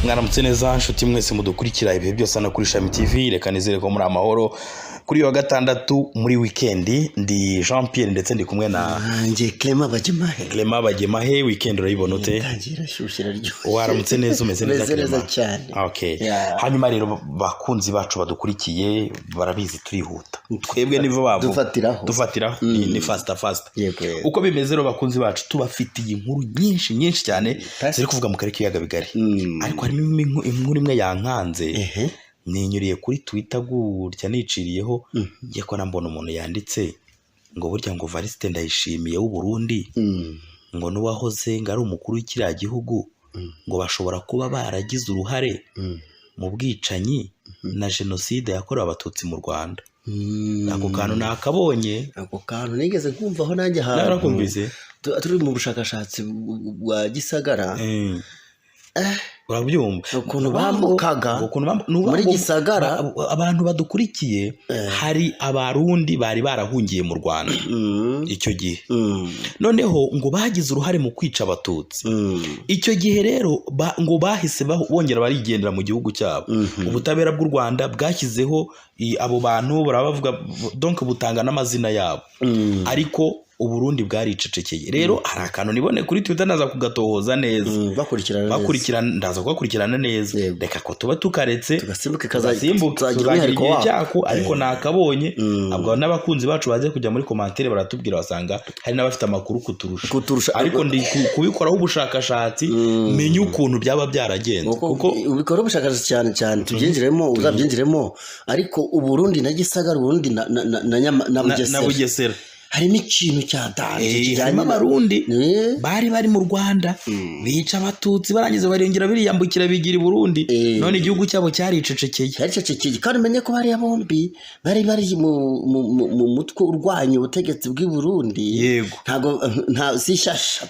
mwaramutse neza nshuti mwese mudukurikira ibihe byose hano kuri Shami TV. Reka nizere ko muri amahoro kuri wa gatandatu muri weekend. Ndi Jean Pierre ndetse ndi kumwe na nje Clement Bagemahe. Weekend urayibona ute? Tangira shushira ryo. Waramutse neza, umeze neza cyane. Okay. Hanyuma rero bakunzi bacu badukurikiye barabizi turihuta. Twebwe nivo babo dufatiraho ni fast. Uko bimeze rero bakunzi bacu tubafitiye inkuru nyinshi cyane ziri kuvuga mu karere k'iyaga bigari. Ariko harimo inkuru imwe yankanze. Ninyuriye kuri Twitter gutya niciriyeho ngiye ko nambona umuntu yanditse ngo burya ngo Valiste Ndayishimiye w'u Burundi ngo nuwahoze ngari umukuru w'ikiriya gihugu ngo bashobora kuba baragize uruhare mu bwicanyi na genocide yakorewe abatutsi mu Rwanda. Ako kantu nakabonye, ako kantu nigeze kumvaho nanjye narakumvise turi mu bushakashatsi bwa Gisagara. Urabyumva ukuntu bamukaga muri Gisagara abantu badukurikiye. Hari abarundi bari barahungiye mu Rwanda icyo gihe, noneho ngo bagize uruhare mu kwica abatutsi. Icyo gihe rero ngo bahise bongera barigendera mu gihugu cyabo. Ubutabera bw'u Rwanda bwashyizeho abo bantu barabavuga, donc butanga n'amazina yabo, ariko Uburundi bwaricecekeye. Rero hari akantu nibone kuri Twitter naza kugatohoza neza, bakurikirana ndaza kugakurikirana neza. Reka ko tuba tukaretse tugasimbuke kazagiye cyako, ariko nakabonye. Abwo n'abakunzi bacu baje kujya muri commentaire baratubwira basanga hari n'abafite amakuru kuturusha, ariko ndi kubikoraho ubushakashatsi menye ukuntu byaba byaragenze, kuko ubikora ubushakashatsi cyane tubyinjiremo uzabyinjiremo. Ariko Uburundi na Gisagara, Uburundi na Bugesera harimo ikintu cyadanje kijyanye n'abarundi bari mu Rwanda bica abatutsi barangiza barengera biriyambukira bigira i Burundi. None igihugu cyabo cyaricecekeye. Kandi menye ko bari bombi bari mu mutwe urwanya ubutegetsi bw'i Burundi. Yego, nta sishasha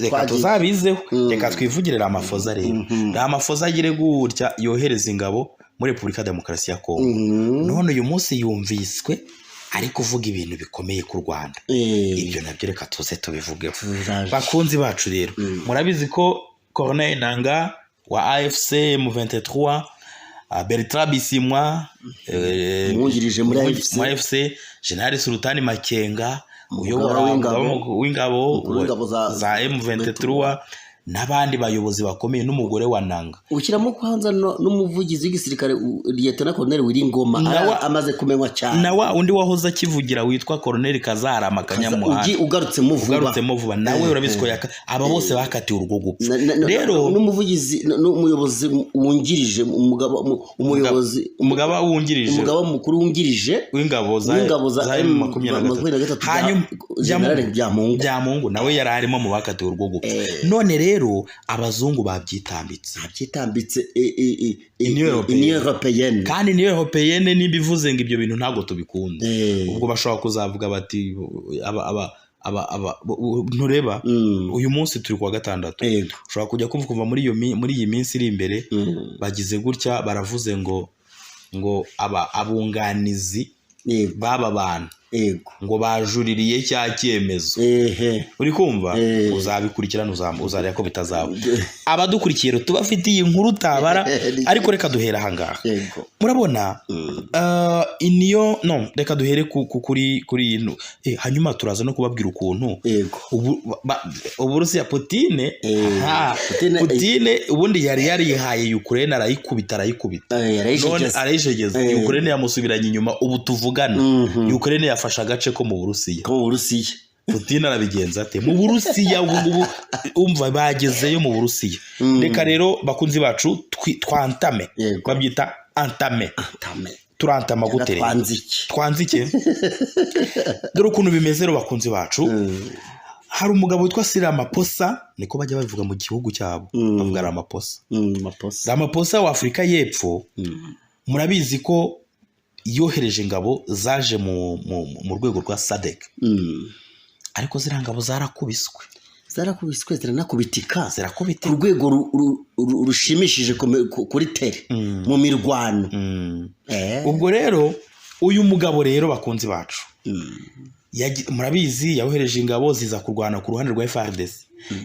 reka tuzabizeho. Reka twivugire Ramaphosa rero. Ramaphosa agire gutya yohereza ingabo muri Repubulika Demokarasi ya Kongo. None uyu munsi yumviswe ari kuvuga ibintu bikomeye ku Rwanda. Ibyo nabyo reka tuze tubivugeho bakunzi bacu. Rero murabizi ko Corneille Nangaa wa AFC M23, Bertrand Bisimwa mwungirije muri AFC, General Sultani Makenga uyobora w'ingabo za M23 n'abandi bayobozi bakomeye n'umugore wa Nangaa. Ukiramo kwanza n'umuvugizi w'igisirikare Lieutenant Colonel Wiringoma amaze kumenywa cyane, na wa undi wahoza kivugira witwa Colonel Kazarama Kanyamuhanda ugarutsemo vuba. Nawe urabizi ko aba bose bakatiye urwo gupfa. Rero n'umuvugizi n'umuyobozi wungirije umugaba mukuru wungirije w'ingabo za M23 hanyuma Byamungu nawe yari arimo mu bakatiye urwo gupfa. None rero abazungu babyitambitse Union Européenne, kandi Union Européenne nibivuze ngo ibyo bintu ntago tubikunda. Ubwo bashobora kuzavuga bati ntureba uyu munsi turi kwa gatandatu, ushobora kujya kumva muri iyi minsi iri imbere bagize gutya baravuze ngo abunganizi baba bantu ngo bajuririye cya cyemezo. Uri kumva? Uzabikurikirana uzarya ko bitazaba. Abadukurikiye rero tubafitiye inkuru tabara, ariko reka duhera ahangaha. Murabona reka duhere kuri ino. Hanyuma turaza no kubabwira ukuntu Uburusiya Putin ubundi yari yarihaye Ukraine arayikubita none arayishegeza. Ukraine yamusubiranye inyuma. Ubu tuvugana Ukraine yafashe agace ko mu Burusiya. Putin arabigenza ate mu Burusiya? Umva bagezeyo mu Burusiya. Reka rero bakunzi bacu twantame, babyita antame. Turantama gute? Twanzike. Dore ukuntu bimeze rero bakunzi bacu. Hari umugabo witwa Cyril Ramaphosa, niko bajya bavuga mu gihugu cyabo, bavuga Ramaphosa wa Afurika y'Epfo. Murabizi ko yohereje ingabo zaje mu rwego rwa SADC, ariko ziriya ngabo zarakubiswe ziranakubitika ku rwego rushimishije kuri tere mu mirwano. Ubwo rero uyu mugabo rero bakunzi bacu murabizi yohereje ingabo ziza kurwana ku ruhande rwa FARDC.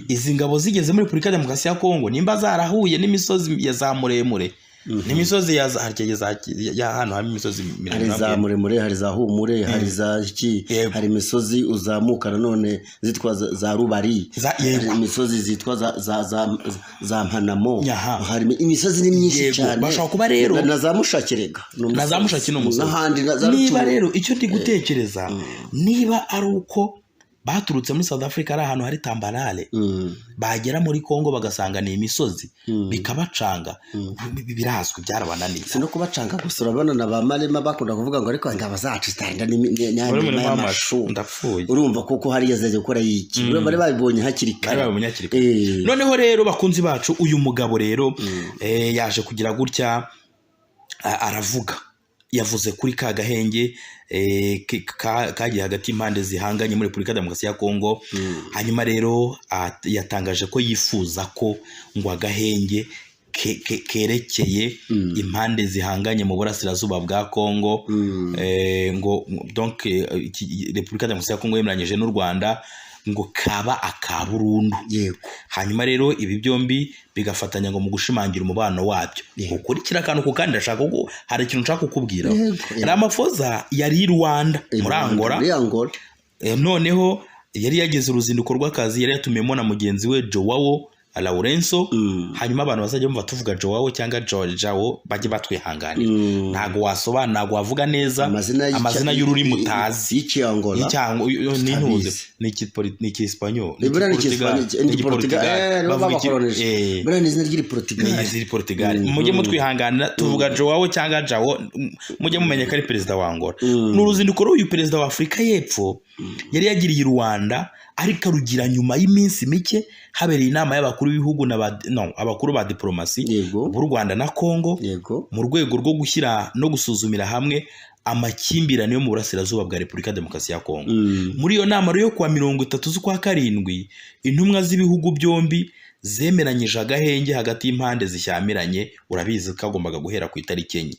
Izi ngabo zigeze muri Repubulika Demokarasi ya Kongo nimba zarahuye n'imisozi ya za muremure n'imisozi ya hano hari imisozi miremire, hari za muremure, hari za humure, hari za iki, hari imisozi uzamuka none zitwa za rubari, hari imisozi zitwa za mpanamo, hari imisozi ni myinshi cyane. Bashaka kuba rero na za mushakirega, na za mushaki n'umusozi. Niba rero icyo ndi gutekereza niba ari uko baturutse muri South Africa ari ahantu hari tambarare, bagera muri Kongo bagasanga ni imisozi, bikabacanga, birazwi byarabananiye. Si no kubacanga gusa, urabona na ba Malema bakunda kuvuga ngo ariko ngaba zacu zitanga n'amashu ndapfuye, urumva kuko hari yazaje gukora yiki, bari babibonye hakiri kare. Noneho rero bakunzi bacu, uyu mugabo rero yaje kugira gutya aravuga, yavuze kuri ka gahenge kagiye hagati impande zihanganye muri Repubulika Demokarasi ya Kongo. Hanyuma rero yatangaje ko yifuza ko ngo agahenge kerekeye impande zihanganye mu burasirazuba bwa Kongo, ngo donc Repubulika Demokarasi ya Kongo yemeranyije n'u Rwanda ngo kaba akaburundu. Hanyuma rero ibi byombi bigafatanya ngo mu gushimangira umubano wabyo. Ukurikira akantu ku kandi ndashaka ko hari ikintu nshaka kukubwira. Ramaphosa yari Rwanda muri Angola. Noneho yari yageze uruzinduko rw'akazi, yari yatumiyemo na mugenzi we Joao Lourenço. Hanyuma abantu bazajya bumva tuvuga Joao cyangwa Joao bajye batwihanganira, ntago wasobanura, ntago wavuga neza amazina y'ururi mutazi y'iki Angola n'intuze n'iki Espanyol n'iki Portugal bavuga n'izina Portugal. Mujye mutwihanganira tuvuga Joao cyangwa Joao, mujye mumenya ko ari perezida wa Angola. N'uruzinduko rw'uyu perezida wa Afurika y'Epfo yari yagiriye Rwanda, ariko rugira nyuma y'iminsi mike habereye inama y'abakuru b'ibihugu abakuru ba diplomasi b'u Rwanda na Kongo mu rwego rwo gushyira no gusuzumira hamwe amakimbirane yo mu burasirazuba bwa Repubulika Demokarasi ya Kongo. Muri iyo nama yo kuwa 30 z'ukwa karindwi, intumwa z'ibihugu byombi zemeranyije agahenge hagati y'impande zishyamiranye. Urabizi kagombaga guhera ku itariki enye.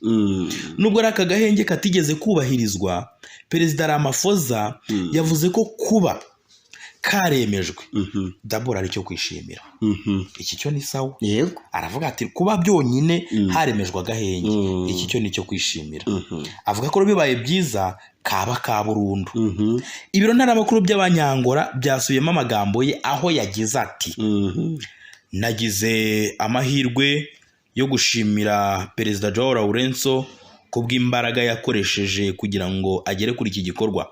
Nubwo ari aka gahenge katigeze kubahirizwa, Perezida Ramaphosa yavuze ko kuba karemejwe dabura ari cyo kwishimira. Iki cyo ni sawa. Aravuga ati kuba byonyine haremejwe agahenge, iki cyo ni cyo kwishimira. Avuga ko bibaye byiza kaba ka burundu. Ibiro ntaramakuru by'Abanyangora byasubiyemo amagambo ye aho yagize ati nagize amahirwe yo gushimira Perezida Joao Lourenço kubw'imbaraga yakoresheje kugira ngo agere kuri iki gikorwa.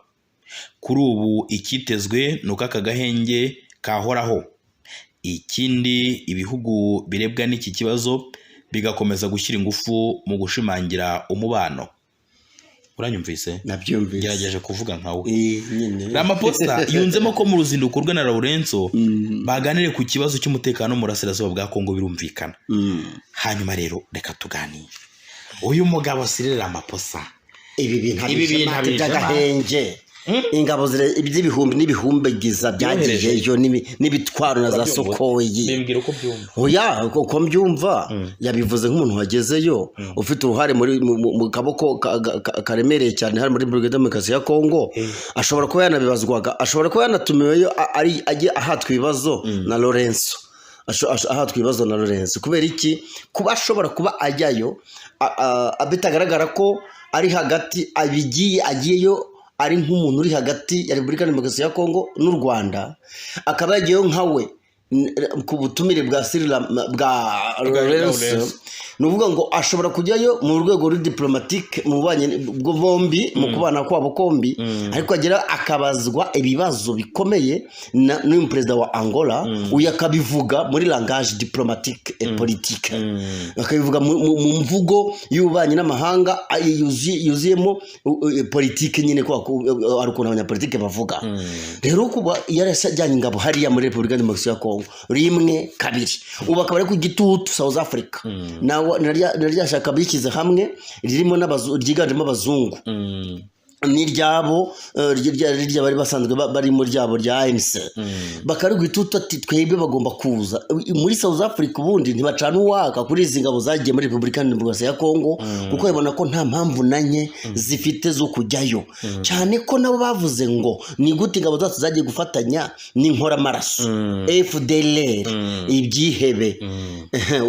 Kuri ubu ikitezwe nuko aka gahenge kahoraho. Ikindi ibihugu birebwa n'iki kibazo bigakomeza gushyira ingufu mu gushimangira umubano. Uranyumvise? Nabyumvise. Gerageje kuvuga nkawe. Ramaphosa yunzemo ko mu ruzinduko rwe na Lourenço baganire ku kibazo cy'umutekano mu burasirazuba bwa Kongo, birumvikana. Hanyuma rero reka tuganire. Uyu mugabo Cyril Ramaphosa ibi bintu by'agahenge, ingabo z'ibihumbi n'ibihumbigiza byagiye yo n'ibitwaro na za Sokoyi. Bimbwira uko byumva. Oya uko mbyumva yabivuze nk'umuntu wagezeyo ufite uruhare mu kaboko karemereye cyane hari muri Repubulika Demokarasi ya Kongo. Ashobora kuba yanabibazwaga, ashobora kuba yanatumiweyo ari agiye ahatwa ibibazo na Lourenço. Ahatwa ibibazo na Lourenço kubera iki? Kuba ashobora kuba ajyayo abitagaragara ko ari hagati agiyeyo ari nk'umuntu uri hagati ya Repubulika Demokarasi ya Kongo n'u Rwanda, akaba yagiyeyo nkawe ku butumire bwa Lourenço. Nuvuga ngo ashobora kujyayo mu rwego rwa diplomatique mu banye bwo bombi mu kubana kwabo kombi, ariko agera akabazwa ibibazo bikomeye n'uyu perezida wa Angola uyakabivuga muri langage diplomatique et politique. Akabivuga mu mvugo y'ubanye n'amahanga yuziyemo politique nyine kwa ari ukuntu abanyapolitike bavuga. Rero kuba yarasajyanye ingabo hariya muri Repubulika Demokarasi ya Kongo rimwe kabiri, ubu akaba ari ku gitutu South Africa narya shaka bikize hamwe ririmo ryiganjemo abazungu. n'iryabo rya bari basanzwe bari mu ryabo rya ANC bakarugwituta ati twebwe bagomba kuza muri South Africa ubundi ntibacana uwaka kuri izi ngabo zagiye muri Republika Demokarasi ya Kongo kuko babona ko nta mpamvu nanye zifite zo kujyayo cyane ko nabo bavuze ngo ni gute ingabo zacu zagiye gufatanya n'inkora maraso FDLR ibyihebe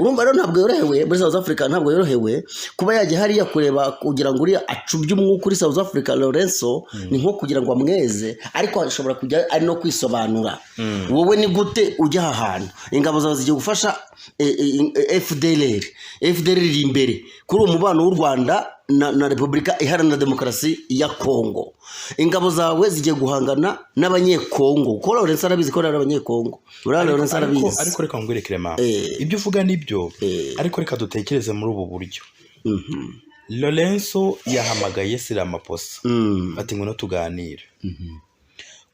urumva rero ntabwo yorohewe muri South Africa ntabwo yorohewe kuba yaje hariya kureba kugira ngo uri acubye umwuka kuri South Africa Lorenzo ni nko kugira ngo amweze ariko ashobora kujya ari no kwisobanura wowe ni gute ujya ahantu ingabo zawe zigiye gufasha FDLR iri imbere kuri uwo mubano w'u Rwanda na Republika Iharanira Demokarasi ya Kongo ingabo zawe zigiye guhangana n'abanyekongo ko Lorenzo arabizi ko ari abanyekongo Lorenzo arabizi ariko reka ngwerekere ma ibyo uvuga nibyo ariko reka dutekereze muri ubu buryo Lorenzo yahamagaye Ramaphosa ati ngo no tuganire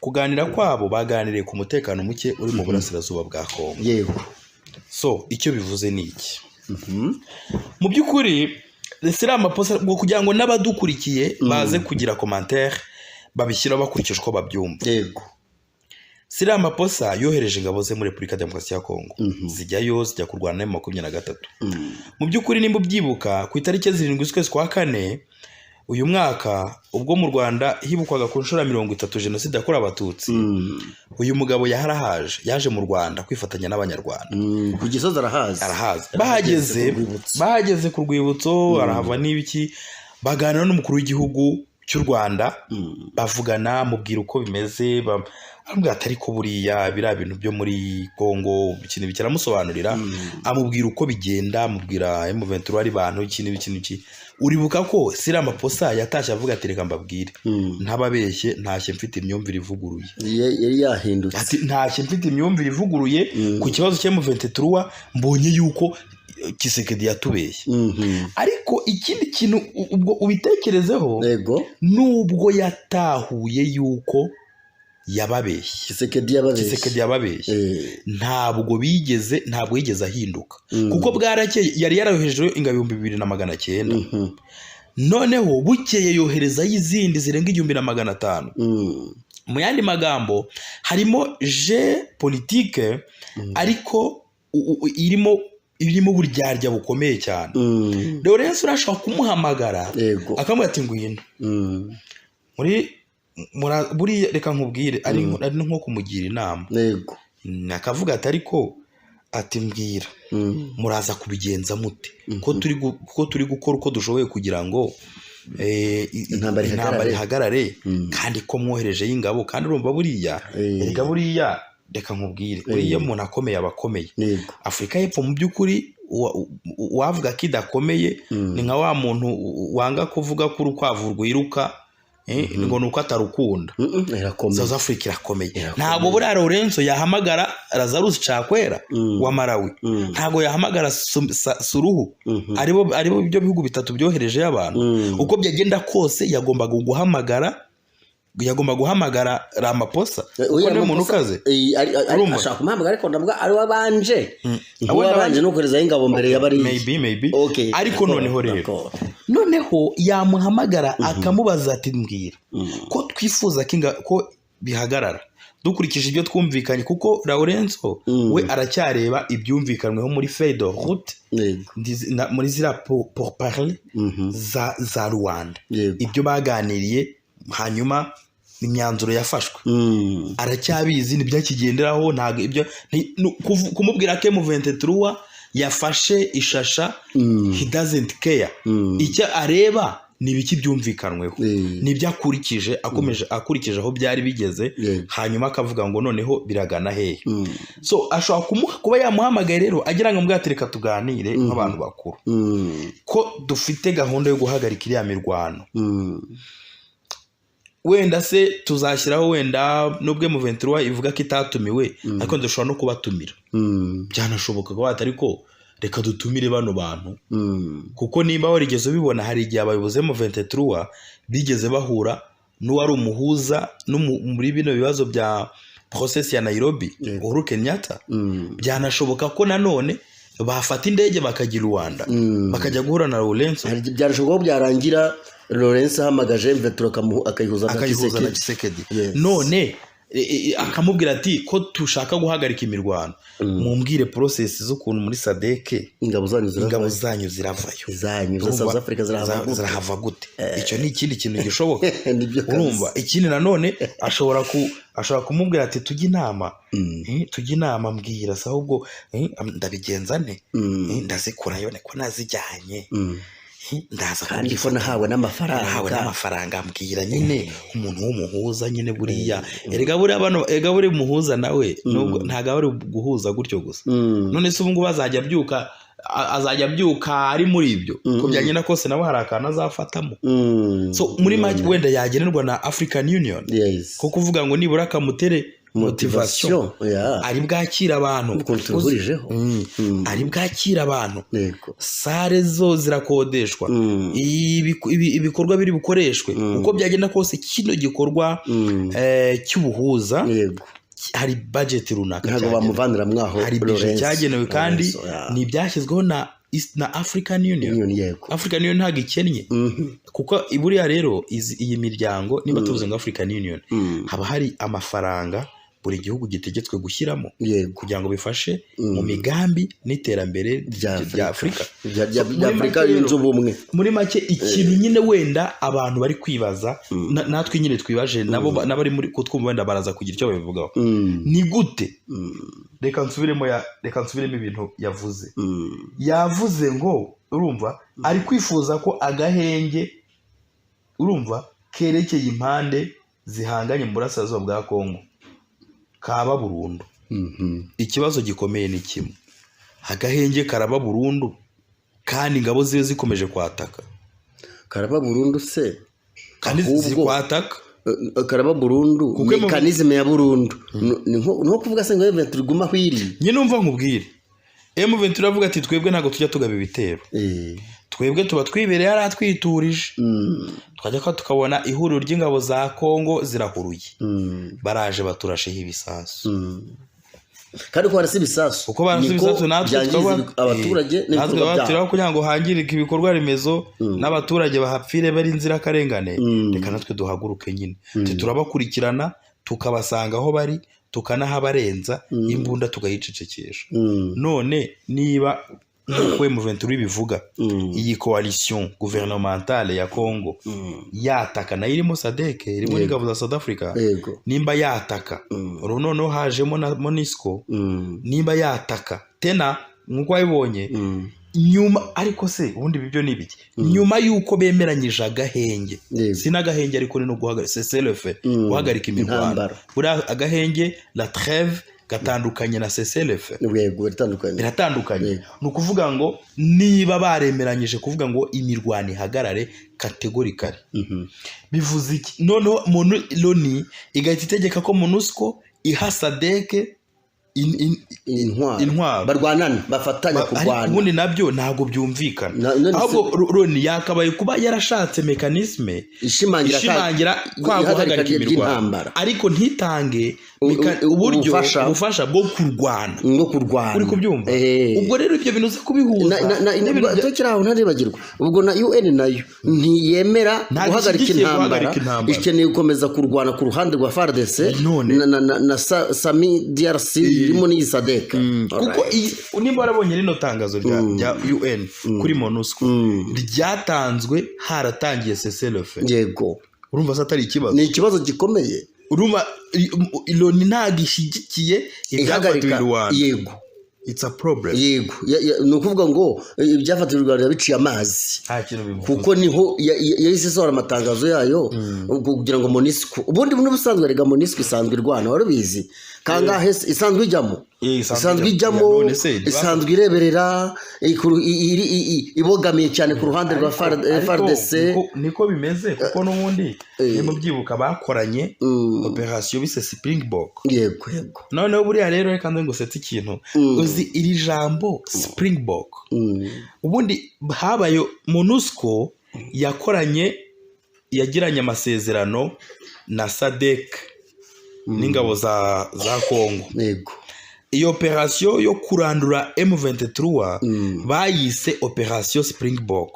kuganira kwabo baganiriye ku mutekano muke uri mu burasirazuba bwa Kongo yego so icyo bivuze ni iki mu by'ukuri Ramaphosa ngo kugira ngo n'abadukurikiye baze kugira commentaire babishyira bakurikije uko babyumva yego Ramaphosa yohereje ingabo ze muri Republika Demokarasi ya Kongo zijya kurwana na M23 mu by'ukuri nimba ubyibuka ku itariki 7 z'ukwezi kwa 4 uyu mwaka ubwo mu Rwanda hibukwaga ku nshuro 30 jenoside yakorewe abatutsi uyu mugabo yaje mu Rwanda kwifatanya n'abanyarwanda ku Gisozi arahazi bahageze ku rwibutso arahava n'ibiki baganira n'umukuru w'igihugu cy'u Rwanda bavugana mubwira uko bimeze ambwira atari ko buriya bira bintu byo muri Kongo ikintu bikiramusobanurira amubwira uko bigenda amubwira M23 ari bantu ikintu uribuka ko Ramaphosa yatashye avuga ati reka mbabwire ntababeshye ntashye mfite imyumvire ivuguruye yari yahindutse ati ntashye mfite imyumvire ivuguruye ku kibazo cya M23 mbonye yuko Kisekedi yatubeshye ariko ikindi kintu ubwo ubitekerezeho nubwo yatahuye yuko yababeshye Kisekedi yababeshye ntabwo yigeze ahinduka kuko bwarakeye yari yarayoheje ingabo 2900 noneho bukeye yohereza y'izindi zirenga 1500 mu yandi magambo harimo politique ariko irimo buryarya bukomeye cyane Lorenzo urashaka kumuhamagara akamubwira ati ngwino muri reka nkubwire ari nko kumugira inama nakavuga ati ariko ati mbwira muraza kubigenza mute ko turi gukora uko dushoboye kugira ngo intambara ihagarare kandi ko mwohereje y'ingabo kandi urumva buriya reka nkubwire buriya umuntu akomeye abakomeye Afurika y'Epfo mu by'ukuri wavuga ko idakomeye ni nka wa muntu wanga kuvuga ko urukwavu rwiruka ngo nuko atarukunda South Africa irakomeye ntabwo buriya Lorenzo yahamagara Lazarus Chakwera wa Malawi ntabwo yahamagara Suruhu aribo ibyo bihugu bitatu byohereje y'abantu uko byagenda kose yagombaga guhamagara Ramaphosa uko ni umuntu ukaze ashaka kumuhamagara ariko ndavuga ari wabanje no kohereza ingabo mbere y'abari maybe ariko noneho yamuhamagara akamubaza ati mbwira ko twifuza ko bihagarara dukurikije ibyo twumvikanye kuko Lorenzo we aracyareba ibyumvikanweho muri feuille de route muri zira pour parler za Rwanda ibyo baganiriye hanyuma imyanzuro yafashwe aracyabizi nibyakigenderaho ntago ibyo kumubwira ko M23 yafashe ishasha he doesn't care icyo areba nibiki byumvikanweho nibyo akurikije aho byari bigeze hanyuma akavuga ngo noneho biragana hehe so ashobora kuba yamuhamagaye rero agira ngo mbwatereka tuganire nk'abantu bakuru ko dufite gahunda yo guhagarika iriya mirwano wenda se tuzashyiraho wenda nubwo M23 ivuga ko itatumiwe ariko dushobora no kubatumira byanashoboka ko ariko reka dutumire bano bantu kuko nimba warigeze ubibona hari igihe abayobozi M23 bigeze bahura n'uwari umuhuza muri bino bibazo bya process ya Nairobi Uhuru Kenyatta byanashoboka ko nanone bafata indege bakajya i Rwanda bakajya guhura na Lorenzo. Byarushaho byarangira Lorenzo ahamagaje Ventura akayihuza na Tshisekedi. None akamubwira ati ko tushaka guhagarika imirwano mumbwire process z'ukuntu muri SADC ingabo zanyu ziravayo zanyu South Africa zirahava gute. Icyo ni ikindi kintu gishoboka. Urumva ikindi nanone ashobora kumubwira ati tujye inama mbwira se ahubwo ndabigenza nte ndazikurayo ko nazijyanye ndaza kandi ko nahawe n'amafaranga mbwira nyine umuntu w'umuhuza nyine buriya erega buri muhuza nawe ntago ari guhuza gutyo gusa. None se ubu ngubu azajya abyuka ari muri ibyo ko byagenda kose nawe hari akantu azafatamo. So muri make wenda yagenerwa na African Union ko kuvuga ngo nibura akamutere motivation ari bwakira abantu ari bwakira abantu sare zo zirakodeshwa ibikorwa biri bukoreshwe uko byagenda kose kino gikorwa cy'ubuhuza hari budget runaka ntago bamuvanira mwaho hari budget cyagenewe kandi ni byashyizweho na African Union. African Union ntago ikennye kuko iburiya rero iyi miryango niba tuvuze ngo African Union haba hari amafaranga buri gihugu gitegetswe gushyiramo kugira ngo bifashe mu migambi n'iterambere rya Afrika yunze ubumwe. Muri make ikintu nyine wenda abantu bari kwibaza natwe nyine twibaje nabo n'abari muri kutwumva wenda baraza kugira icyo babivugaho ni gute. Reka nsubiremo ibintu yavuze ngo urumva ari kwifuza ko agahenge urumva kerekeye impande zihanganye mu burasirazuba bwa Kongo kaba burundu. Ikibazo gikomeye ni kimwe, agahenge karaba burundu kandi ingabo zibe zikomeje kwataka. Karaba burundu se kandi zikwataka karaba burundu mekanizme ya burundu nko kuvuga se ngo M23 guma hwiri nyine umva nkubwire M23 avuga ati twebwe ntago tujya tugaba ibitero twebwe tuba twibereye ari atwiturije twajya ko tukabona ihuriro ry'ingabo za Kongo zirahuruye baraje baturasheho ibisasu kandi ko barasi ibisasu uko barasi ibisasu natwe abaturage n'ibyo kugira ngo hangirike ibikorwa remezo n'abaturage bahapfire bari inzira karengane reka natwe duhaguruke nyine turabakurikirana tukabasanga aho bari tukanahabarenza imbunda tukayicecekesha. None niba nk'uko M23 bivuga iyi coalition gouvernementale ya Congo yataka nayo irimo SADC irimo n'ingabo za South Africa nimba yataka noneho hajemo na MONUSCO nimba yataka tena nk'uko wabibonye nyuma ariko se ubundi bibyo nibiki nyuma yuko bemeranyije agahenge sinagahenge ariko no guhagarika cessez-le-feu guhagarika imirwano bura agahenge la trêve gatandukanye na cessez-le-feu biratandukanye nukuvuga ngo niba baremeranyije kuvuga ngo imirwano ihagarare categorically bivuze iki noneho Loni igahita itegeka ko MONUSCO iha SADC intwaro barwanana bafatanya kurwana ubundi nabyo ntago byumvikana ahubwo Loni yakabaye kuba yarashatse mechanisme ishimangira kwa guhagarika imirwano ariko ntitange uburyo bufasha bwo kurwana uri kubyumva ubwo rero ibyo bintu zo kubihuza tukiraho ntaribagirwa ubwo na UN nayo ntiyemera guhagarika intambara ikeneye gukomeza kurwana ku ruhande rwa FARDC na Sami DRC irimo ni SADC kuko nimba warabonye rino tangazo rya UN kuri MONUSCO ryatanzwe haratangiye cessez-le-feu yego urumva satari ikibazo ni ikibazo gikomeye urumva Loni ntagishigikiye ibyafatiwe Rwanda yego it's a problem yego nukuvuga ngo ibyafatiwe Rwanda biciye amazi kuko niho yahise sora amatangazo yayo kugira ngo MONUSCO ubundi busanzwe rega MONUSCO isanzwe irwana warubizi kangahe isanzwe ijyamo isanzwe ireberera ibogamiye cyane ku ruhande rwa FARDC niko bimeze kuko n'ubundi mu byibuka bakoranye operation bise Springbok yego noneho buriya rero reka ngo setse ikintu uzi iri jambo Springbok ubundi habaye MONUSCO yagiranye amasezerano na SADC n'ingabo za Kongo yego iyo operation yo kurandura M23 bayise operation Springbok.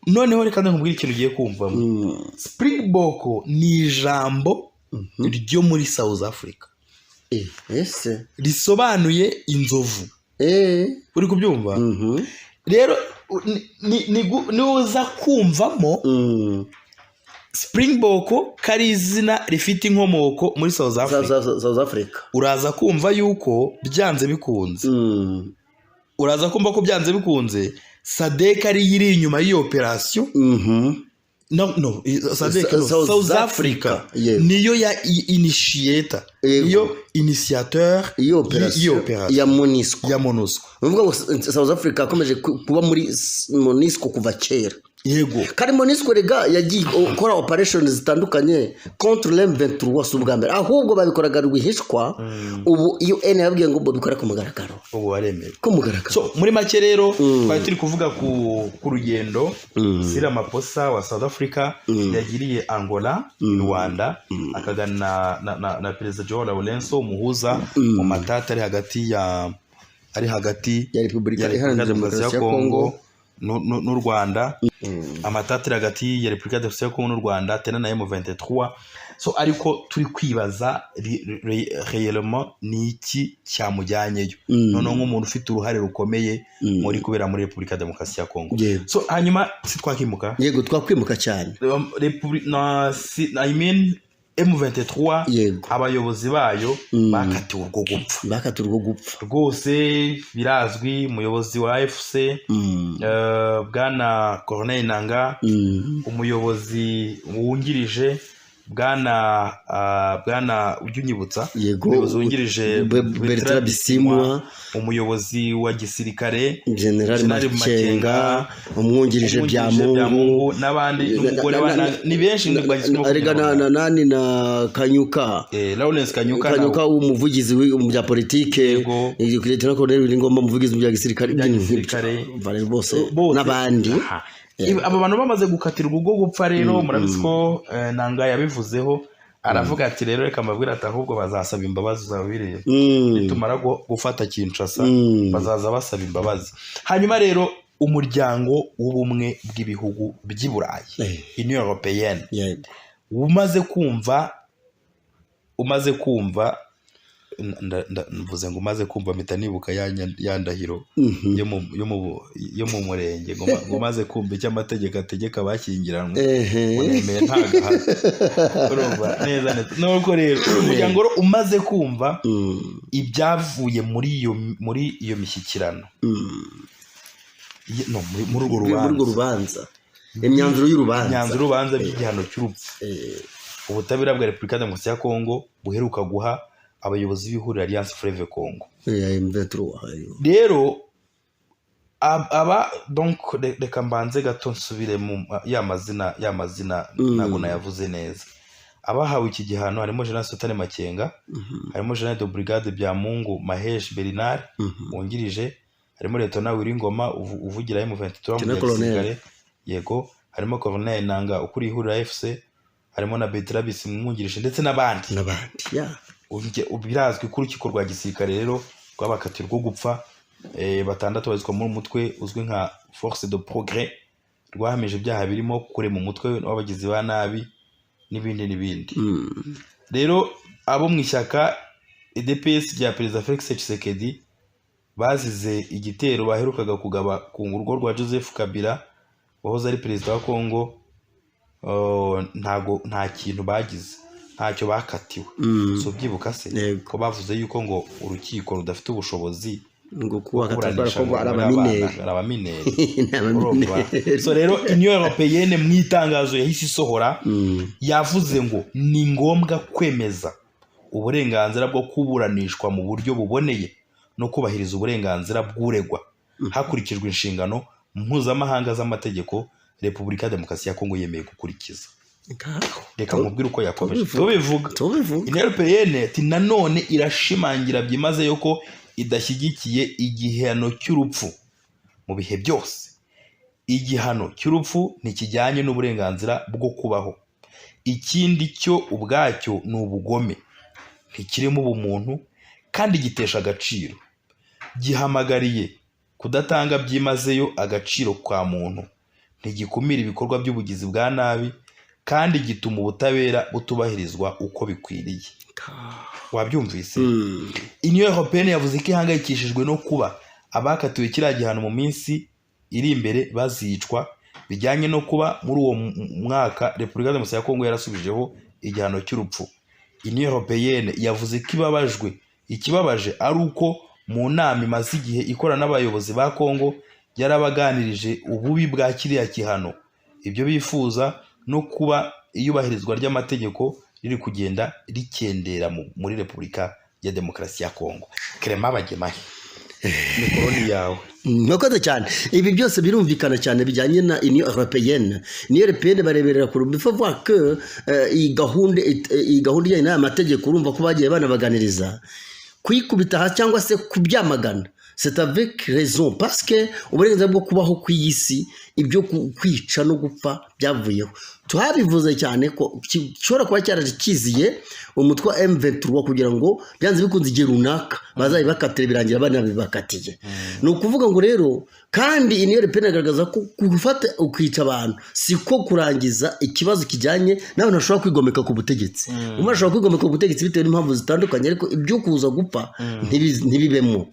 Noneho reka nkubwire ikintu ugiye kumvamo. Springbok ni ijambo ryo muri South Africa. Ese risobanuye inzovu. Uri kubyumva? Rero niuza kumvamo Springbok kari izina rifite inkomoko muri South Africa. Uraza kumva yuko byanze bikunze. Uraza kumva ko byanze bikunze SADC ari yiri inyuma y'iyo operation. No, SADC South Africa niyo ya initiator, iyo initiateur iyo operation ya MONUSCO. Uvuga South Africa akomeje kuba muri MONUSCO kuva kera. Yego. Kari MONUSCO rega yagiye gukora operations zitandukanye contre M23 subwambere. Ahubwo babikoraga rwihishwa. Ubu iyo yabwiye ngo bikora ku mugaragaro. Ubu waremera. Ku mugaragaro. So muri make rero twari turi kuvuga ku rugendo Cyril Ramaphosa wa South Africa yagiriye Angola, Rwanda, akagana na President Joao Lourenço umuhuza mu matata ari hagati ya Repubulika Iharanira Demokarasi ya Kongo n'u Rwanda. Amatatire hagati ya Repubulika Demokarasi ya Kongo n'u Rwanda tena na M23. So ariko turi kwibaza réellement ni iki cyamujyanyeyo. None nk'umuntu ufite uruhare rukomeye muri kubera muri Repubulika Demokarasi ya Kongo. So hanyuma sitwakimuka. Yego twakwimuka cyane. I mean M23 abayobozi bayo bakatiwe urwo gupfa. Rwose birazwi umuyobozi wa AFC bwana Corneille Nangaa, umuyobozi wungirije bwana unyibutsa umuyobozi wungirije Bertrand Bisimwa, umuyobozi wa gisirikare General Makenga, umwungirije bya Mungu n'abandi n'umugore ni benshi nani na Kanyuka, Lawrence Kanyuka umuvugizi bya politike, Lieutenant Colonel Wiringoma umuvugizi bya gisirikare bose n'abandi. Aba bantu bamaze gukatirwa ubwo gupfa rero murabizi ko Nangaa yabivuzeho aravuga ati rero reka mbabwira ati ahubwo bazasaba imbabazi zabireye nitumara gufata Kinshasa bazaza basaba imbabazi. Hanyuma rero umuryango w'ubumwe bw'ibihugu by'i Burayi Union Européenne umaze kumva mvuze ngo umaze kumva mpita nibuka yandahiro yo mu murenge ngo maze kumva icyo amategeko ategeka bashyingiranwe unemeye urumva neza nuko rero umuryango umaze kumva ibyavuye muri iyo mishyikirano muri urwo rubanza imyanzuro y'urubanza by'igihano cy'urupfu ubutabera bwa Repubulika Demokarasi ya Kongo buheruka guha abayobozi b'ihuriro Alliance Fleuve Congo. Rero aba donc reka mbanze gato nsubire mu ya mazina ntago nayavuze neza. Abahawe iki gihano harimo General Sultan Makenga, harimo General de Brigade Byamungu Mahesh Bernard wungirije, harimo Lieutenant Wiringoma uvugira M23 mu gisirikare. Yego, harimo Corneille Nangaa ukuri ihuriro AFC, harimo na Bertrand Bisimwa umwungirije ndetse n'abandi. Birazwi ku rukiko rwa gisirikare rero rwabakatirwa gupfa batandatu bazwa mu mutwe uzwi nka Force de Progrès rwahamije ibyaha birimo kure mu mutwe w'abagizi ba nabi n'ibindi. Rero abo mu ishyaka EDPS rya Perezida Felix Tshisekedi bazize igitero baherukaga kugaba ku rugo rwa Joseph Kabila wahoze ari perezida wa Kongo. Nta kintu bagize, ntacyo bakatiwe. So byibuka se ko bavuze yuko ngo urukiko rudafite ubushobozi ngo kubaratwara ko arabamineri. So rero Union Européenne mu itangazo yahise isohora yavuze ngo ni ngombwa kwemeza uburenganzira bwo kuburanishwa mu buryo buboneye no kubahiriza uburenganzira bw'uregwa hakurikijwe inshingano mpuzamahanga z'amategeko Repubulika Demokarasi ya Kongo yemeye gukurikiza. Reka mubwire uko yakomeje tubivuga. Union Européenne ati nanone irashimangira byimaze yuko idashyigikiye igihano cy'urupfu mu bihe byose. Igihano cy'urupfu ntikijyanye n'uburenganzira bwo kubaho. Ikindi cyo ubwacyo ni ubugome, ntikirimo ubumuntu kandi gitesha agaciro, gihamagariye kudatanga byimazeyo agaciro kwa muntu, ntigikumira ibikorwa by'ubugizi bwa nabi, kandi gituma ubutabera butubahirizwa uko bikwiriye. Wabyumvise? Union Européenne yavuze ko ihangayikishijwe no kuba abakatiwe kiriya gihano mu minsi iri imbere bazicwa, bijyanye no kuba muri uwo mwaka Repubulika Demokarasi ya Kongo yarasubijeho igihano cy'urupfu. Union Européenne yavuze ko ikibabaje ari uko mu nama imaze igihe ikora n'abayobozi ba Kongo yarabaganirije ububi bwa kiriya gihano, ibyo bifuza no kuba iyubahirizwa ry'amategeko riri kugenda rikendera muri Repubulika ya Demokarasi ya Kongo. Clement Bagemahe, mikoroni yawe. Mwakoze cyane. Ibi byose birumvikana cyane bijyanye na Union Européenne. Union Européenne bareberera ku rubifa vuga ko iyi gahunda y'inama y'amategeko urumva ko bagiye banabaganiriza kuyikubita hasi cyangwa se kubyamagana. C'est avec raison parce que uburenganzira bwo kubaho ku isi ibyo kwica no gupfa byavuyeho. Tuhabivuze cyane ko cyora kuba cyaraje kiziye umutwe wa M23 kugira ngo byanze bikunze igihe runaka bazabibakatira birangira bana bibakatiye. No kuvuga ngo rero kandi Union Européenne agaragaza ko gufata ukwica abantu siko kurangiza ikibazo kijyanye n'abantu bashobora kwigomeka ku butegetsi. Umwe ashobora kwigomeka ku butegetsi bitewe n'impamvu zitandukanye, ariko ibyo kuza gupfa ntibibemo.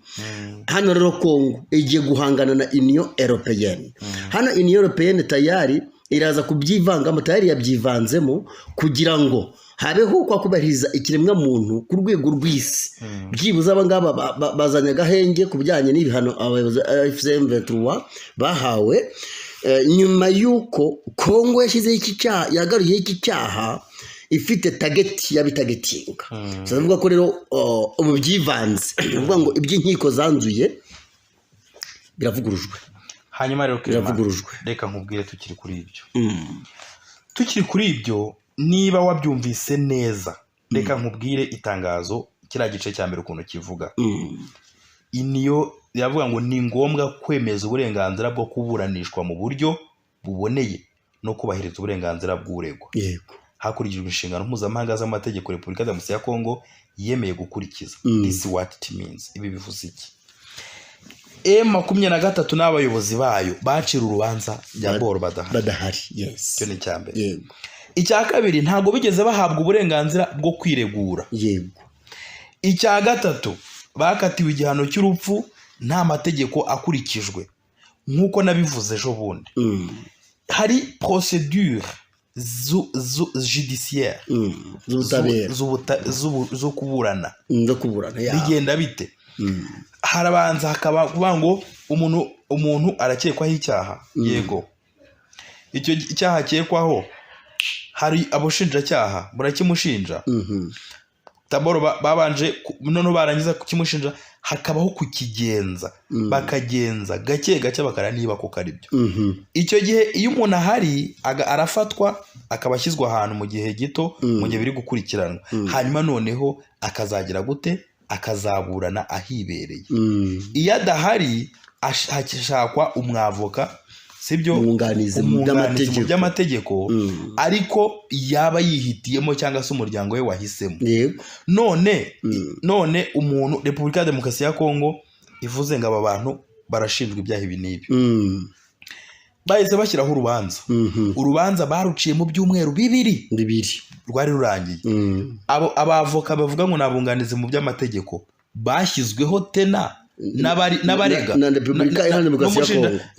Hano rero Kongo igiye guhangana na Union Européenne. Hano Union Européenne tayari iraza kubyivangamo, tayari yabyivanzemo kugira ngo habeho kwa kubahiriza ikiremwa muntu ku rwego rw'isi. Byibuze abangaba bazanya agahenge ku bijyanye n'ibihano abayobozi M23 bahawe nyuma y'uko Kongo yashyizeho iki cyaha, yagaruye iki cyaha ifite target yabitagetinga. Bivuga ko rero ubu byivanze, bivuga ngo iby'inkiko zanzuye biravugurujwe. Hanyuma rero reka nkubwire tukiri kuri ibyo niba wabyumvise neza, reka nkubwire itangazo kiriya gice cya mbere ukuntu kivuga. Niyo yavuga ngo ni ngombwa kwemeza uburenganzira bwo kuburanishwa mu buryo buboneye no kubahiriza uburenganzira bw'uregwa hakurikijwe inshingano mpuzamahanga z'amategeko Repubulika Demokarasi ya Kongo yemeye gukurikiza. This is what it means. Ibi bivuze iki? M23 n'abayobozi bayo bacira urubanza rya Boro badahari. Yes. Cyo ni cyambere. Icya kabiri ntago bigeze bahabwa uburenganzira bwo kwiregura. Icya gatatu bakatiwe igihano cy'urupfu nta mategeko akurikijwe nkuko nabivuze ejo bundi. Hari procedure judiciaire zo kuburana bigenda bite? Harabanza hakaba kuvuga ngo umuntu arakekwaho icyaha. Yego, icyo icyaha akekwaho hari abushinjacyaha burakimushinja. Taboro babanje none barangiza kukimushinja, hakabaho kukigenza, bakagenza gake gake bakara niba ko karibyo. Icyo gihe iyo umuntu ahari arafatwa akabashyizwa ahantu mu gihe gito mu gihe biri gukurikiranwa, hanyuma noneho akazagira gute, akazaburana ahibereye. Iyo adahari hashakwa umwavoka, sibyo, umwunganizi mu by'amategeko, ariko yaba yihitiyemo cyangwa se umuryango we wahisemo. None umuntu Repubulika ya Demokarasi ya Kongo ivuze ngo aba bantu barashinjwa ibyaha ibi n'ibi, bahise bashyiraho urubanza baruciye mu byumweru bibiri rwari rurangiye. Abavoka bavuga ngo nabunganize mu by'amategeko bashyizweho tena n'abarega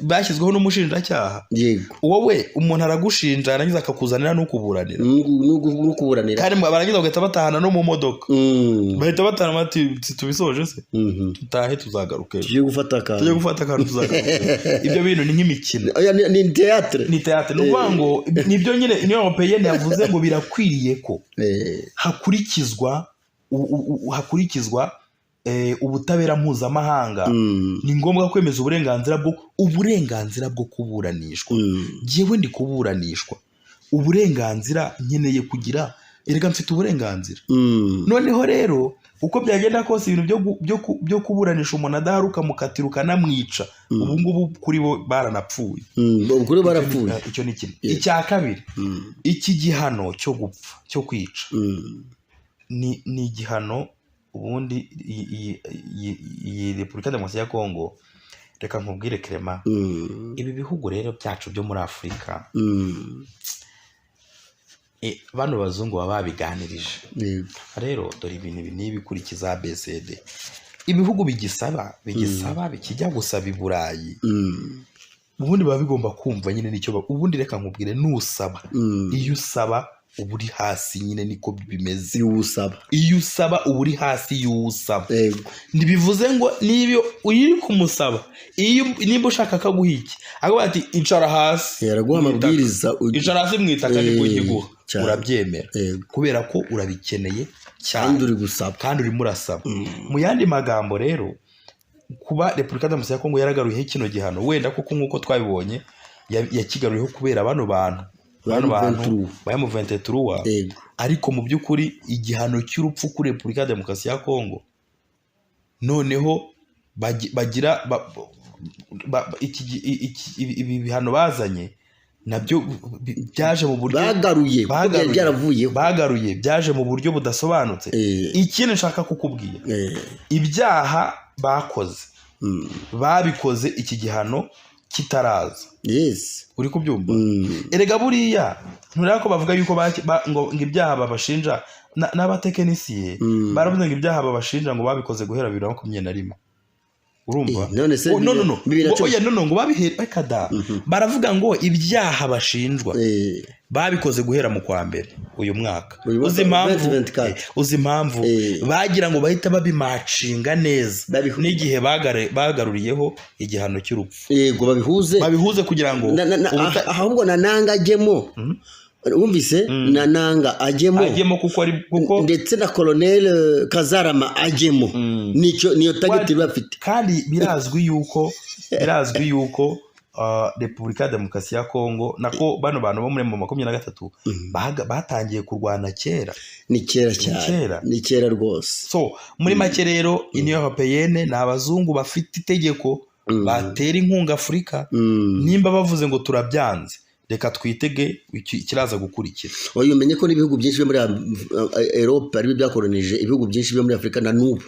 bashyizweho n'umushinjacyaha. Wowe umuntu aragushinja arangiza akakuzanira no kuburanira kandi barangiza bagahita batahana no mu modoka, bahita batahana bati tubisoje se tutahe tuzagaruke tujye gufata akantu tuzagaruke. Ibyo bintu ni nk'imikino, ni théâtre. Ni ukuvuga ngo nibyo nyine Union Européenne yavuze ngo birakwiriye ko hakurikizwa ubutabera mpuzamahanga. Ni ngombwa kwemeza uburenganzira bwo kuburanishwa. Jewe ndi kuburanishwa, uburenganzira nkeneye kugira, erega mfite uburenganzira. Noneho rero uko byagenda kose ibintu byo kuburanisha umuntu adaharuka mukatira ukanamwica, ubu ngubu kuri bo baranapfuye. Icyo ni kimwe. Icya kabiri, iki gihano cyo gupfa, cyo kwica, ni igihano ubundi iyi Repubulika Demokarasi ya Kongo, reka nkubwire Clement, ibi bihugu rero byacu byo muri Afurika, bano bazungu baba babiganirije rero, dore ibintu n'ibikurikiza ABCD ibihugu bigisaba bikijya gusaba i Burayi, ubundi baba bigomba kumva nyine nicyo ubundi. Reka nkubwire, nusaba iyo usaba uba uri hasi nyine, niko bimeze. Iyo usaba uba uri hasi y'usaba. Ntibivuze ngo niba uri kumusaba, nimba ushaka akaguha iki, akavuga ati icara hasi, yaraguha amabwiriza, icara hasi mu itaka niko nkiguha, urabyemera kubera ko urabikeneye kandi uri gusaba, kandi urimo urasaba. Mu yandi magambo rero, kuba Repubulika Demokarasi ya Kongo yaragaruyeho kino gihano, wenda kuko nk'uko twabibonye yakigaruyeho kubera bano bantu baya mu 23, ariko mu by'ukuri igihano cy'urupfu kuri Repubulika Demokarasi ya Kongo, noneho bagira ibi bihano bazanye nabyo byaje mu buryo bagaruye byaje mu buryo budasobanutse. Ikindi nshaka kukubwira, ibyaha bakoze babikoze iki gihano kitaraza. Uri kubyumva? Erega buriya ntureba ko bavuga yuko ngo ibyaha babashinja n'abatekinisiye baravuze ngo ibyaha babashinja ngo babikoze guhera 2021. Urumva? No ngo babihera kada. Baravuga ngo ibyaha bashinjwa babikoze guhera mu kwa mbere uyu mwaka. Uzi impamvu bagira ngo bahita babimacinga neza n'igihe bagaruriyeho igihano cy'urupfu. Yego babihuze kugira ngo ahubwo nananga ajyemo. Wumvise nananga ajyemo kuko ndetse na Colonel Kazarama ajyemo, niyo target bafite. Kandi birazwi yuko Repubulika Demokarasi ya Kongo nako bano bantu bo muri 2023 batangiye kurwana kera. Ni kera rwose. So muri make rero Union Européenne n'abazungu bafite itegeko batera inkunga Afurika, nimba bavuze ngo turabyanze, reka twitege ikiraza gukurikira. Oyo umenye ko n'ibihugu byinshi byo muri Europe ari byakoronije ibihugu byinshi byo muri Afrika na nubu.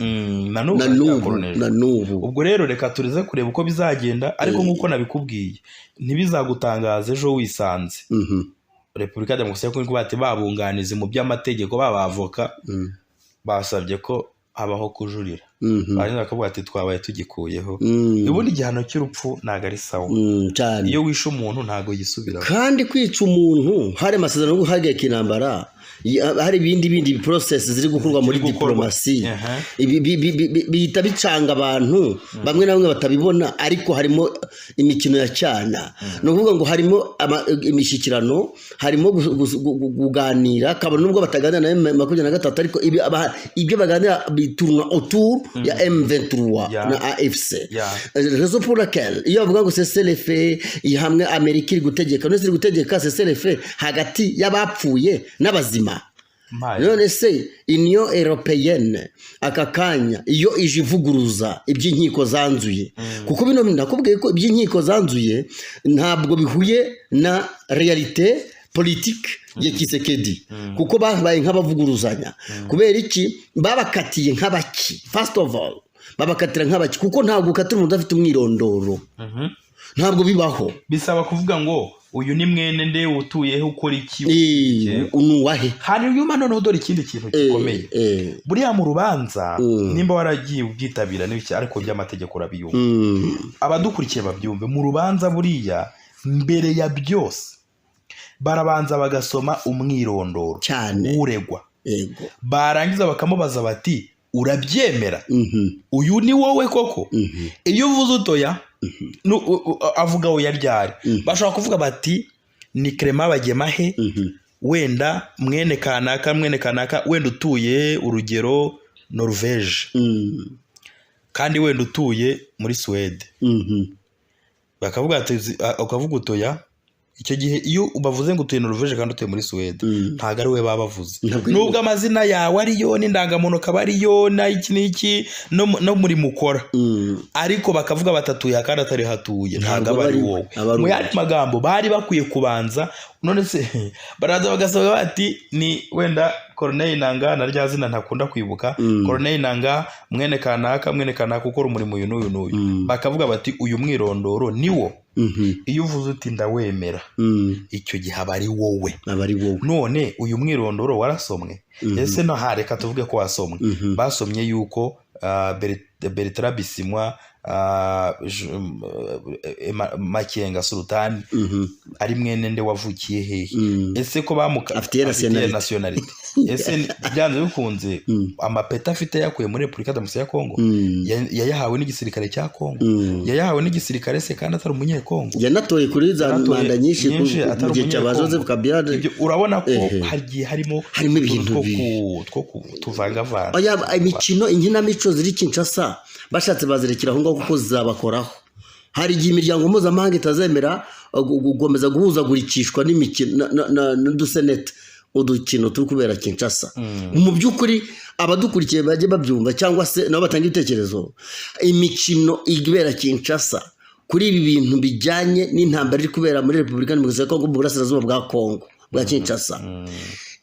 Ubwo rero reka turize kureba uko bizagenda, ariko nk'uko nabikubwiye ntibizagutangaza ejo wisanze Repubulika Demokarasi ya Kongo bati babunganize mu by'amategeko, babavoka basabye ko habaho kujurira. Barimo bakavuga ati twabaye tugikuyeho. Ubundi igihano cy'urupfu ntago ari sawa. Iyo wishe umuntu ntago yisubira. Kandi kwica umuntu hari amasezerano yo guhagarika intambara, hari ibindi process ziri gukorwa muri diplomasi, bihita bicanga abantu bamwe na bamwe batabibona, ariko harimo imikino ya cyana. No kuvuga ngo harimo imishyikirano, harimo kuganira, kabone nubwo bataganira na M23, ariko ibyo baganira bituruna autour ya M23 na AFC. Raison pour laquelle iyo bavuga ngo c'est le fait ihamwe Amerika iri gutegeka, no iri gutegeka c'est le fait hagati y'abapfuye n'abazima. None se Union Européenne akakanya iyo ije ivuguruza iby'inkiko zanzuye, kuko bino ndakubwiye ko iby'inkiko zanzuye ntabwo bihuye na realite politique ya Kisekedi, kuko babaye nk'abavuguruzanya. Kubera iki babakatiye nk'abaki? First of all babakatira nk'abaki, kuko ntabwo ukatira umuntu afite umwirondoro. Ntabwo bibaho. Bisaba kuvuga ngo uyu ni mwene nde utuyeho ukora iki unuwahe. Hari nyuma noneho dore ikindi kintu gikomeye. Buriya mu rubanza nimba waragiye ubyitabira n'iki, ariko by'amategeko urabiyumva. Abadukurikiye babyumve, mu rubanza buriya mbere ya byose barabanza bagasoma umwirondoro uregwa. Barangiza bakamubaza bati urabyemera? Uyu ni wowe koko? Iyo uvuze utoya avuga we yaryari, bashobora kuvuga bati ni Clement Bagemahe, wenda mwene kanaka wenda utuye urugero Norvège, kandi wenda utuye muri Suède. Bakavuga ati ukavuga utoya, icyo gihe iyo ubavuze ngo utuye Norvège kandi utuye muri Suède, ntago ari we babavuze. Nubwo amazina yawe ariyo n'indangamuntu kaba ariyo na iki n'iki no muri mukora, ariko bakavuga batatuye kandi atari hatuye, ntago ari wowe. Mu yandi magambo bari bakwiye kubanza, none se baraza bagasaba bati ni wenda Corneille Nangaa na rya zina ntakunda kwibuka Corneille Nangaa mwene kanaka ukora umurimo uyu n'uyu bakavuga bati uyu mwirondoro niwo iyo uvuze uti ndawemera icyo gihe aba ari wowe none uyu mwirondoro warasomwe ese no hareka tuvuge ko wasomwe basomye yuko Bertrand Bisimwa Makenga Sultan ari mwene nde wavukiye hehe ese ko afite nationality ese byanze bikunze amapeta afite yakuye muri Republika Demokarasi ya Kongo yayahawe n'igisirikare cya Kongo yayahawe n'igisirikare se kandi atari umunyekongo yanatoye kuri za manda nyinshi mu gihe cya Joseph Kabila urabona ko harimo ibintu tuvangavanga imikino inkinamico ziri Kinshasa bashatse bazirekera aho ngaho kuko zabakoraho hari igihe imiryango mpuzamahanga itazemera gukomeza guhuzagurikishwa n'imikino n'udusenete udukino turi kubera Kinshasa mu by'ukuri abadukurikiye baje babyumva cyangwa se nabo batanga ibitekerezo imikino igibera Kinshasa kuri ibi bintu bijyanye n'intambara iri kubera muri Republika Demokarasi ya Kongo mu burasirazuba bwa Kongo bwa Kinshasa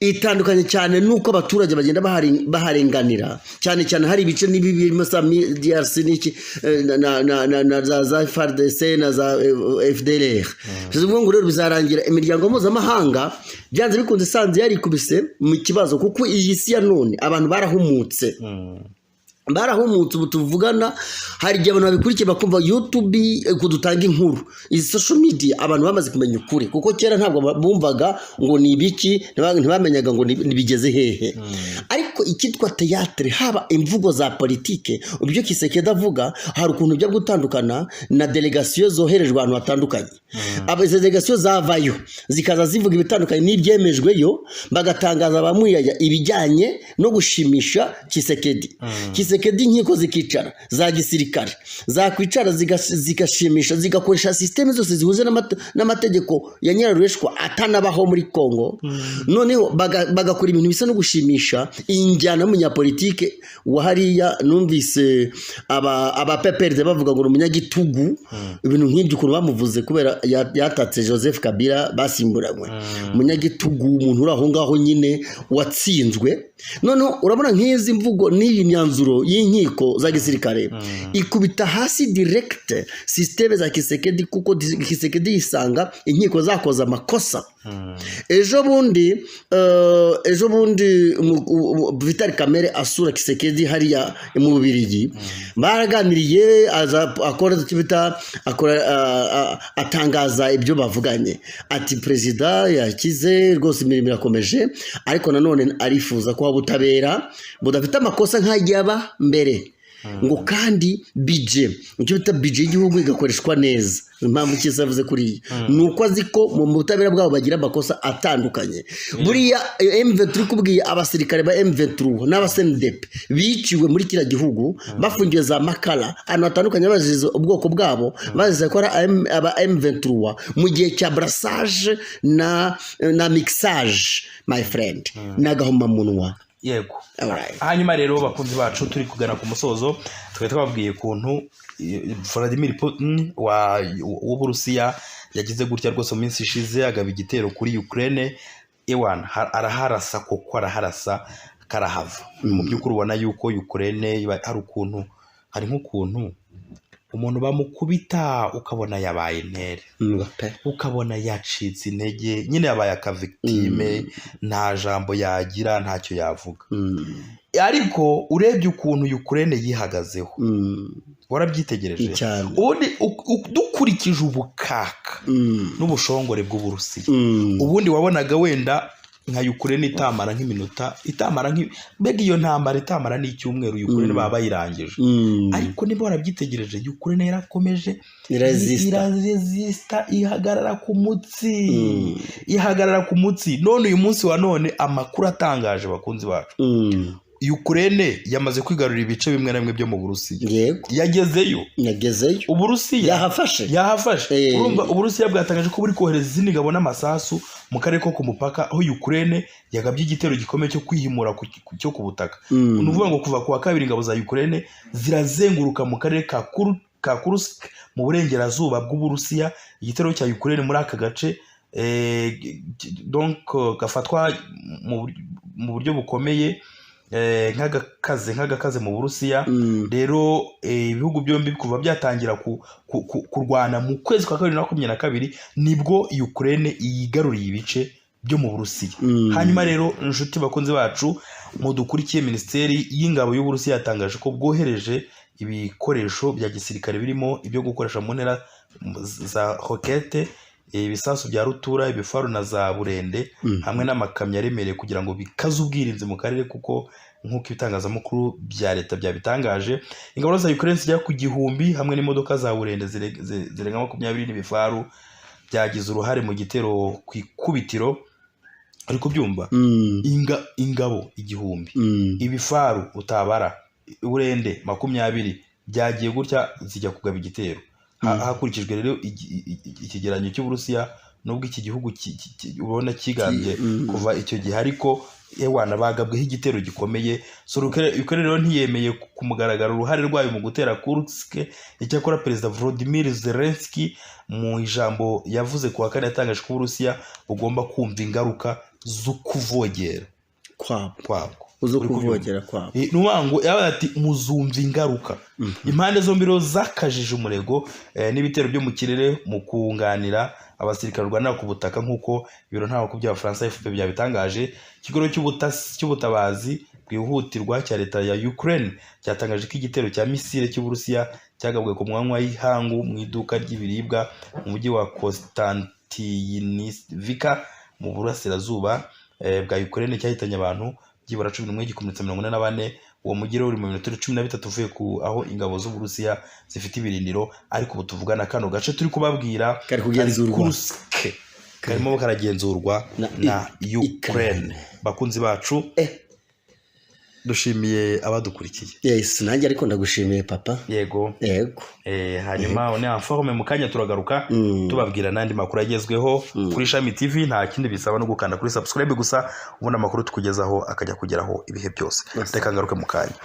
itandukanye cyane nuko abaturage bagenda baharenganira cyane hari ibice n'ibirimo sa DRC n'iki na za FARDC na za FDLR bivuga ngo rero bizarangira imiryango mpuzamahanga byanze bikunze sanze yari kubise mu kibazo kuko iyi si ya none abantu barahumutse ubu tuvugana hari igihe abantu babikurikiye bakumva YouTube kudutanga inkuru izi social media abantu bamaze kumenya ukuri kuko kera ntabwo bumvaga ngo ni ibiki ntibamenyaga ngo nibigeze hehe ariko ikitwa théâtre haba imvugo za politike ubyo Kisekedi avuga hari ukuntu byo gutandukana na delegation zoherejwe abantu batandukanye aba delegation zavayo zikaza zivuga ibitandukanye n'ibyemejweyo bagatangaza abamuyaya ibijyanye no gushimisha Kisekedi inkiko zikicara za gisirikare zakwicara zigashimisha zigakoresha systeme zose zihuze n'amategeko ya Nyarureshwa atanabaho muri Kongo noneho bagakora ibintu bisa no gushimisha injyana munyapolitike wahariya numvise aba PPRD bavuga ngo umunyagitugu ibintu nk'ibyo ukuntu bamuvuze kubera yatatse Joseph Kabila basimburanywe umunyagitugu umuntu uri aho ngaho nyine watsinzwe noneho urabona nk'izi mvugo n'iyi myanzuro y'inkiko za gisirikare ikubita hasi direct systeme za Kisekedi kuko Kisekedi yisanga inkiko zakoza amakosa ejo bundi Vital Kamerhe asura Kisekedi hariya mu Bubiligi baraganiriye atangaza ibyo bavuganye ati president yakize rwose imirimo irakomeje ariko nanone arifuza ko ubutabera budafite amakosa nk'ajyaba mbere ngo kandi budget icyo bita budget y'igihugu igakoreshwa neza impamvu kizavuze kuri nuko aziko mu butabera bwabo bagira amakosa atandukanye buriya M23 kubwiye abasirikare ba M23 n'abasendep biciwe muri kira gihugu bafungiye za Makala ahantu hatandukanye bazize ubwoko bwabo bazize ko aba M23 mu gihe cya brassage na mixage my friend nagahoma munwa yego hanyuma rero bakunzi bacu turi kugana ku musozo twababwiye kuntu Vladimir Putin w'Uburusiya yagize gutya rwose mu minsi ishize agaba igitero kuri Ukraine araharasa koko araharasa karahava mu by'ukuri ubona yuko Ukraine hari nk'ukuntu umuntu bamukubita ukabona yabaye intere ukabona yacitse intege nyine yabaye akavictime nta jambo yagira ntacyo yavuga ariko urebye ukuntu Ukraine yihagazeho warabyitegereje ubundi dukurikije ubukaka n'ubushongore bw'Uburusiya ubundi wabonaga wenda nka Ukraine itamara nk'iminota mbega iyo ntambara itamara n'icyumweru Ukraine baba bayirangije ariko niba warabyitegereje Ukraine yarakomeje irazista ihagarara ku mutsi none uyu munsi wa none amakuru atangaje bakunzi bacu Ukraine yamaze kwigarurira ibice bimwe na bimwe byo mu Burusiya yagezeyo Uburusiya yahafashe urumva Uburusiya bwatangaje ko buri kohereza izindi ngabo n'amasasu mu karere ko ku mupaka aho Ukraine yagabye igitero gikomeye cyo kwihimura cyo ku butaka nuvuga ngo kuva kuwa kabiri ingabo za Ukraine zirazenguruka mu karere ka Kursk mu burengerazuba bw'Uburusiya igitero cya Ukraine muri aka gace donc gafatwa mu buryo bukomeye nk'agakaze mu Burusiya. Rero ibihugu byombi kuva byatangira kurwana mu kwezi kwa 2022 nibwo Ukraine yigaruriye ibice byo mu Burusiya. Hanyuma rero inshuti bakunze bacu mudukurikiye, Minisiteri y'Ingabo y'u Burusiya yatangaje ko bwohereje ibikoresho bya gisirikare birimo ibyo gukoresha mu ntera za rokete, ibisasu bya rutura, ibifaru na za burende, hamwe n'amakamyo aremereye kugira ngo bikaze ubwirinzi mu karere, kuko nk'uko ibitangazamakuru bya leta byabitangaje ingabo za Ukraine zijya ku 1000 hamwe n'imodoka za burende zirenga 20 n'ibifaru byagize uruhare mu gitero ku ikubitiro. Ariko byumva ingabo 1000, ibifaru utabara, burende 20 byagiye gutya zijya kugaba igitero. Hakurikijwe rero ikigeranyo cy'Uburusiya, nubwo iki gihugu ubona kigambye kuva icyo gihe, ariko ewana bagabweho igitero gikomeye. Ukraine rero ntiyemeye ku mugaragaro uruhare rwayo mu gutera Kursk. Icyakora Perezida Volodymyr Zelensky mu ijambo yavuze ku wa kane yatangaje ko Uburusiya bugomba kumva ingaruka zo kuvogera kwabwo. Nuwango yabaye ati muzumva ingaruka. Impande zombi rero zakajije umurego n'ibitero byo mu kirere mu kunganira abasirikare rwana ku butaka, nk'uko ibiro ntabwo by'Abafaransa AFP byabitangaje. Ikigo cy'ubutabazi bwihutirwa cya leta ya Ukraine cyatangaje ko igitero cya misile cy'Uburusiya cyagabwe ku mwanywa y'ihangu mu iduka ry'ibiribwa mu mujyi wa Konstantinivka mu burasirazuba bwa Ukraine, cyahitanye abantu byibura 11 gikomeretsa 44. Uwo mujyi uri mu minota 13 uvuye ku aho ingabo z'Uburusiya zifite ibirindiro. Ariko ubu tuvugana kano gace turi kubabwira Kursk karimo karagenzurwa na Ukraine. Bakunzi bacu dushimiye abadukurikiye. Yes, nanjye ariko ndagushimiye papa. Yego. Hanyuma one informe mu kanya turagaruka tubabwira nandi makuru agezweho kuri Shami TV. Nta kindi bisaba no gukanda kuri subscribe gusa, ubona makuru tukugezaho akajya kugeraho ibihe byose. Reka ngaruke mu kanya.